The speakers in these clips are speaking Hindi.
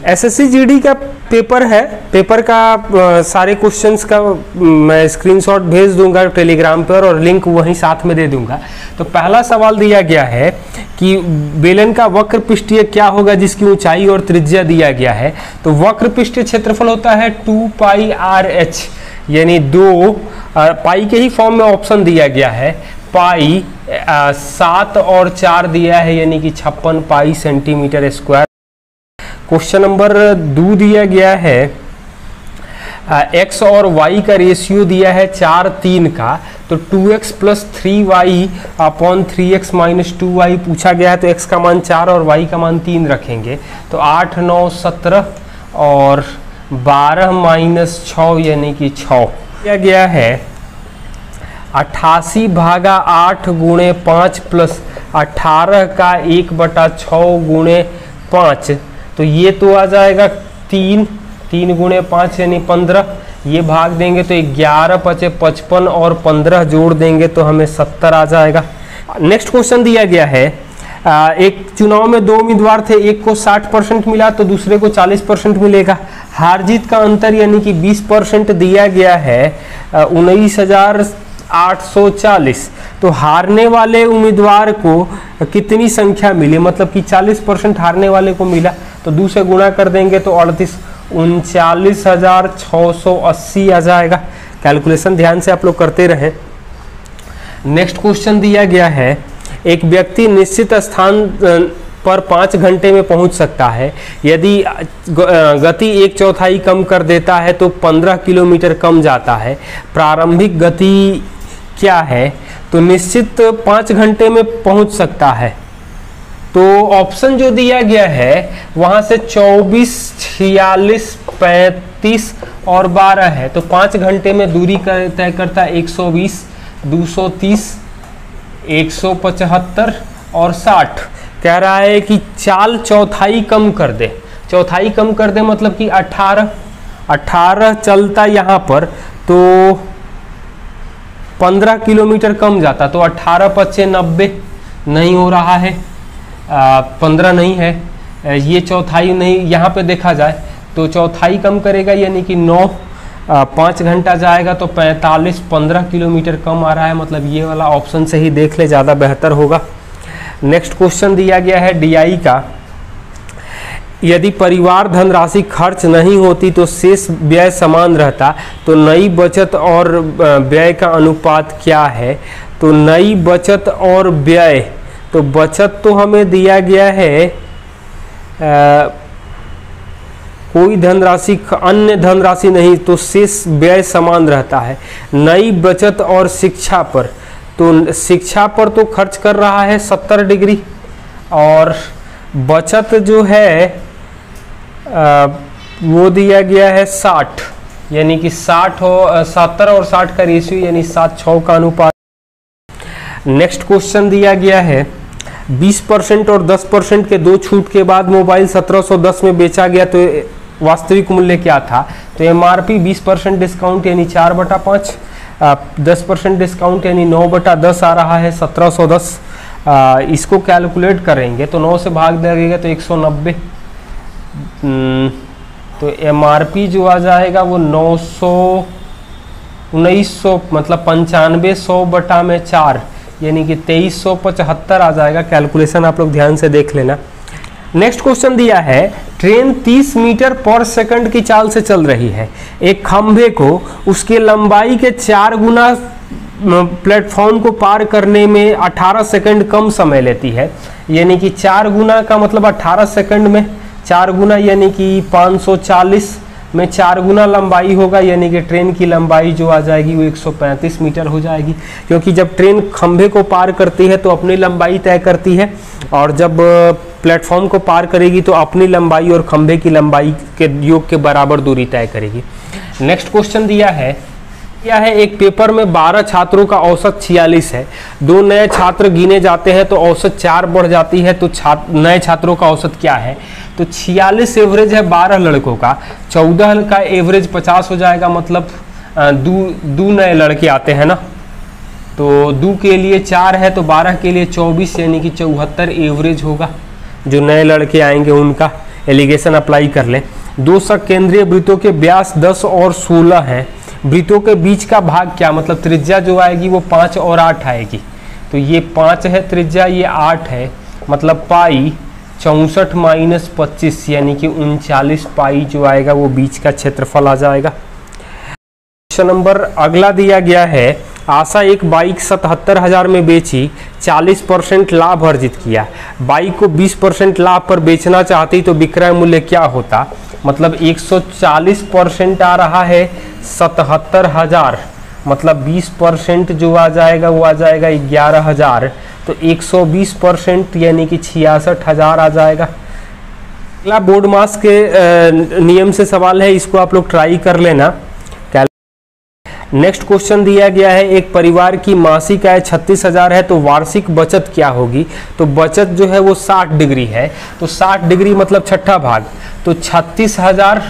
एसएससी जीडी का पेपर है, पेपर का सारे क्वेश्चंस का मैं स्क्रीनशॉट भेज दूंगा टेलीग्राम पर और लिंक वहीं साथ में दे दूंगा। तो पहला सवाल दिया गया है कि बेलन का वक्र पृष्ठीय क्या होगा जिसकी ऊंचाई और त्रिज्या दिया गया है। तो वक्र पृष्ठीय क्षेत्रफल होता है 2 पाई RH, यानी 2 पाई के ही फॉर्म में ऑप्शन दिया गया है। पाई 7 और 4 दिया है, यानी कि 56 पाई सेंटीमीटर स्क्वायर। क्वेश्चन नंबर 2 दिया गया है x और y का रेशियो दिया है 4:3 का। तो 2x + 3y upon 3x - 2y पूछा गया है। तो x का मान 4 और y का मान 3 रखेंगे। तो 8, 9, 17 और 12 - 6 यानी कि 6 दिया गया है। 88/8 × 5 + 18 का 1/6 × 5, तो ये तो आ जाएगा 3 × 5 यानी 15। ये भाग देंगे तो 11 × 5 = 55 और 15 जोड़ देंगे तो हमें 70 आ जाएगा। नेक्स्ट क्वेश्चन दिया गया है, एक चुनाव में 2 उम्मीदवार थे, एक को 60% मिला तो दूसरे को 40% मिलेगा। हार जीत का अंतर यानी कि 20% दिया गया है 19,840। तो हारने वाले उम्मीदवार को कितनी संख्या मिली, मतलब कि 40% हारने वाले को मिला तो 2 से गुणा कर देंगे तो 39,680 आ जाएगा। कैलकुलेशन ध्यान से आप लोग करते रहें। नेक्स्ट क्वेश्चन दिया गया है, एक व्यक्ति निश्चित स्थान पर 5 घंटे में पहुंच सकता है। यदि गति 1/4 कम कर देता है तो 15 किलोमीटर कम जाता है। प्रारंभिक गति क्या है? तो निश्चित 5 घंटे में पहुंच सकता है। तो ऑप्शन जो दिया गया है वहां से 24, 46, 35 और 12 है। तो 5 घंटे में दूरी तय करता है 120, 230, 175 और 60। कह रहा है कि चाल 1/4 कम कर दे। 1/4 कम कर दे मतलब कि 18 चलता यहाँ पर तो 15 किलोमीटर कम जाता। तो 18 × 5 = 90, नहीं हो रहा है। 15 नहीं है, ये 1/4 नहीं, यहाँ पे देखा जाए तो 1/4 कम करेगा यानी कि 9, 5 घंटा जाएगा तो 45, 15 किलोमीटर कम आ रहा है। मतलब ये वाला ऑप्शन से ही देख ले, ज़्यादा बेहतर होगा। नेक्स्ट क्वेश्चन दिया गया है DI का, यदि परिवार धनराशि खर्च नहीं होती तो शेष व्यय समान रहता, तो नई बचत और व्यय का अनुपात क्या है? तो नई बचत और व्यय, तो बचत तो हमें दिया गया है कोई धनराशि, अन्य धनराशि नहीं, तो शेष व्यय समान रहता है। नई बचत और शिक्षा पर, तो शिक्षा पर तो खर्च कर रहा है 70 डिग्री और बचत जो है वो दिया गया है 60, यानी कि 70 और 60 का रेशियो यानी 7:6 का अनुपात। नेक्स्ट क्वेश्चन दिया गया है, 20% और 10% के 2 छूट के बाद मोबाइल 1710 में बेचा गया तो वास्तविक मूल्य क्या था? तो MRP 20% डिस्काउंट यानी 4/5, 10% डिस्काउंट यानी 9/10 आ रहा है 1710। इसको कैलकुलेट करेंगे तो 9 से भाग देंगे तो 190। तो MRP जो आ जाएगा वो 1900 मतलब 95, 100/4 यानी कि 2375 आ जाएगा। कैलकुलेशन आप लोग ध्यान से देख लेना। नेक्स्ट क्वेश्चन दिया है, ट्रेन 30 मीटर पर सेकंड की चाल से चल रही है। एक खंभे को उसके लंबाई के 4 गुना प्लेटफॉर्म को पार करने में 18 सेकंड कम समय लेती है। यानी कि 4 गुना का मतलब 18 सेकंड में 4 गुना यानी कि 540 में 4 गुना लंबाई होगा, यानी कि ट्रेन की लंबाई जो आ जाएगी वो 135 मीटर हो जाएगी। क्योंकि जब ट्रेन खंभे को पार करती है तो अपनी लंबाई तय करती है और जब प्लेटफॉर्म को पार करेगी तो अपनी लंबाई और खंभे की लंबाई के योग के बराबर दूरी तय करेगी। नेक्स्ट क्वेश्चन दिया है, एक पेपर में 12 छात्रों का औसत 46 है। 2 नए छात्र गिने जाते हैं तो औसत 4 बढ़ जाती है। तो नए छात्रों का औसत क्या है? तो 46 एवरेज है 12 लड़कों का, 14 का एवरेज 50 हो जाएगा। मतलब दो नए लड़के आते हैं ना, तो 2 के लिए 4 है तो 12 के लिए 24 यानी कि 74 एवरेज होगा जो नए लड़के आएंगे उनका। एलिगेशन अप्लाई कर लें। दो सकेंद्रीय वृत्तों के व्यास 10 और 16 हैं। वृत्तों के बीच का भाग क्या, मतलब त्रिज्या जो आएगी वो 5 और 8 आएगी। तो ये 5 है त्रिज्या, ये 8 है, मतलब पाई 64 माइनस 25 यानी कि 39 पाई जो आएगा वो बीच का क्षेत्रफल आ जाएगा। क्वेश्चन नंबर अगला दिया गया है, आशा एक बाइक 77,000 में बेची, 40% लाभ अर्जित किया। बाइक को 20% लाभ पर बेचना चाहती तो विक्रय मूल्य क्या होता। मतलब 140% आ रहा है 77,000, मतलब 20% जो आ जाएगा वो आ जाएगा 11,000, तो 120% यानी कि 66,000 आ जाएगा। अगला बोर्ड मास के नियम से सवाल है, इसको आप लोग ट्राई कर लेना। नेक्स्ट क्वेश्चन दिया गया है, एक परिवार की मासिक आय 36,000 है तो वार्षिक बचत क्या होगी। तो बचत जो है वो 60 डिग्री है, तो 60 डिग्री मतलब छठा भाग, तो 36,000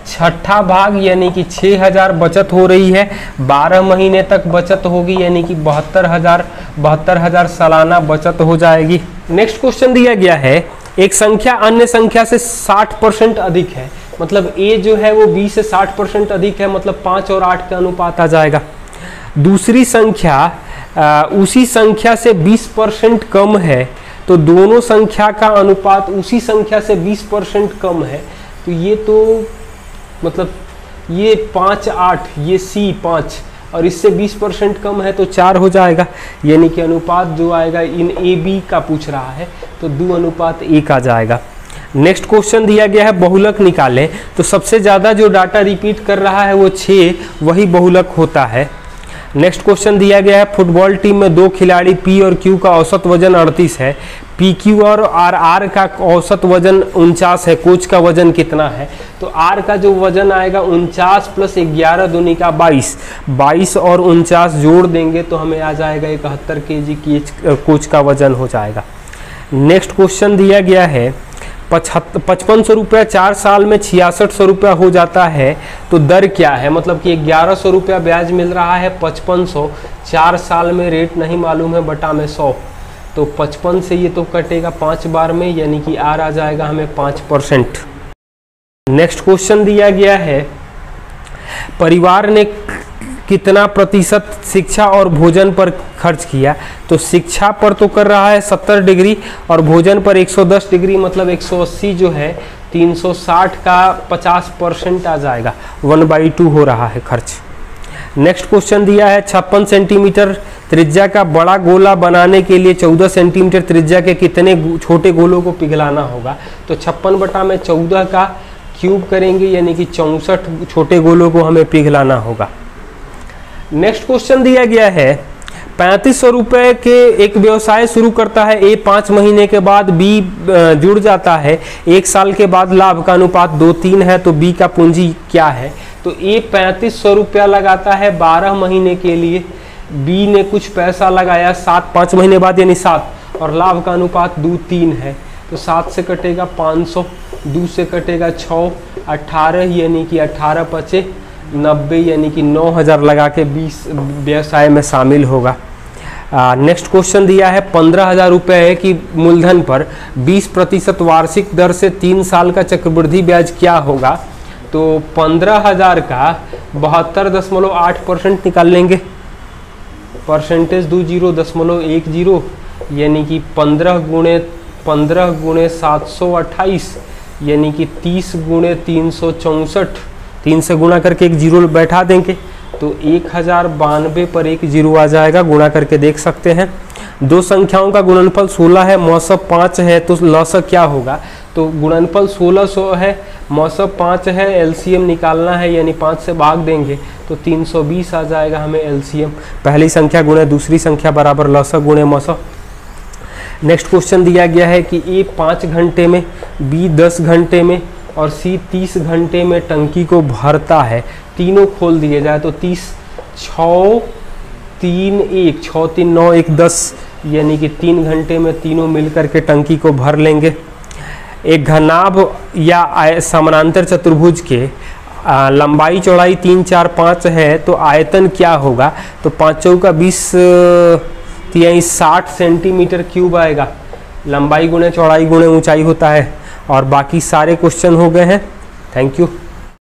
छठा भाग यानी कि 6,000 बचत हो रही है। 12 महीने तक बचत होगी यानी कि 72,000 सालाना बचत हो जाएगी। नेक्स्ट क्वेश्चन दिया गया है, एक संख्या अन्य संख्या से 60% अधिक है, मतलब a जो है वो b से 60% अधिक है, मतलब 5 और 8 का अनुपात आ जाएगा। दूसरी संख्या उसी संख्या से 20% कम है, तो दोनों संख्या का अनुपात उसी संख्या से 20% कम है, तो ये तो मतलब ये 5 8, ये c 5 और इससे 20% कम है तो 4 हो जाएगा, यानी कि अनुपात जो आएगा इन ए बी का पूछ रहा है तो 2:1 आ जाएगा। नेक्स्ट क्वेश्चन दिया गया है, बहुलक निकालें। तो सबसे ज़्यादा जो डाटा रिपीट कर रहा है वो 6, वही बहुलक होता है। नेक्स्ट क्वेश्चन दिया गया है, फुटबॉल टीम में 2 खिलाड़ी पी और क्यू का औसत वजन 38 है, पी क्यू और आर का औसत वजन 49 है, कोच का वजन कितना है। तो आर का जो वजन आएगा 49 + 11 दूनी का 22 और 49 जोड़ देंगे तो हमें आ जाएगा 71 kg की कोच का वजन हो जाएगा। नेक्स्ट क्वेश्चन दिया गया है, 5500 रुपया 4 साल में 6600 रुपया हो जाता है, तो दर क्या है। मतलब कि 1100 रुपया ब्याज मिल रहा है, 5500 4 साल में रेट नहीं मालूम है, बटा में 100, तो 55 से ये तो कटेगा 5 बार में, यानी कि आर आ जाएगा हमें 5%। नेक्स्ट क्वेश्चन दिया गया है, परिवार ने कितना प्रतिशत शिक्षा और भोजन पर खर्च किया। तो शिक्षा पर तो कर रहा है 70 डिग्री और भोजन पर 110 डिग्री, मतलब 180 जो है 360 का 50% आ जाएगा, 1/2 हो रहा है खर्च। नेक्स्ट क्वेश्चन दिया है, 56 सेंटीमीटर त्रिज्या का बड़ा गोला बनाने के लिए 14 सेंटीमीटर त्रिज्या के कितने छोटे गोलों को पिघलाना होगा। तो 56/14 का क्यूब करेंगे, यानी कि 64 छोटे गोलों को हमें पिघलाना होगा। नेक्स्ट क्वेश्चन दिया गया है, 3500 रुपये के एक व्यवसाय शुरू करता है ए, 5 महीने के बाद बी जुड़ जाता है, 1 साल के बाद लाभ का अनुपात 2:3 है, तो बी का पूंजी क्या है। तो ए 3500 रुपया लगाता है 12 महीने के लिए, बी ने कुछ पैसा लगाया 5 महीने बाद यानी 7, और लाभ का अनुपात 2:3 है, तो 7 से कटेगा 500, 2 से कटेगा 6, 18 यानी कि 18 × 90 यानी कि 9000 लगा के 20 व्यवसाय में शामिल होगा। नेक्स्ट क्वेश्चन दिया है, 15,000 रुपये की मूलधन पर 20% वार्षिक दर से 3 साल का चक्रवृद्धि ब्याज क्या होगा। तो 15,000 का 72.8% निकाल लेंगे, परसेंटेज 20.10 यानी कि 15 × 728 यानी कि 30 × 364, 3 से गुणा करके एक जीरो बैठा देंगे तो 1092 पर एक जीरो आ जाएगा, गुणा करके देख सकते हैं। दो संख्याओं का गुणनफल 16 है, मौसम 5 है, तो लसक क्या होगा। तो गुणनफल 1600 है, मौसम 5 है, एलसीएम निकालना है यानी 5 से भाग देंगे तो 320 आ जाएगा हमें एलसीएम। पहली संख्या गुणे दूसरी संख्या बराबर लसक गुणे मौसम। नेक्स्ट क्वेश्चन दिया गया है कि ए 5 घंटे में, बी 10 घंटे में और सी 30 घंटे में टंकी को भरता है। तीनों खोल दिए जाए तो 30 6 3 1 6 3 9 1 10 यानी कि 3 घंटे में तीनों मिलकर के टंकी को भर लेंगे। एक घनाभ या समानांतर चतुर्भुज के लंबाई चौड़ाई 3 4 5 है तो आयतन क्या होगा। तो 5 चौका 20 60 सेंटीमीटर क्यूब आएगा। लंबाई गुणे चौड़ाई गुणे ऊंचाई होता है और बाकी सारे क्वेश्चन हो गए हैं। Thank you.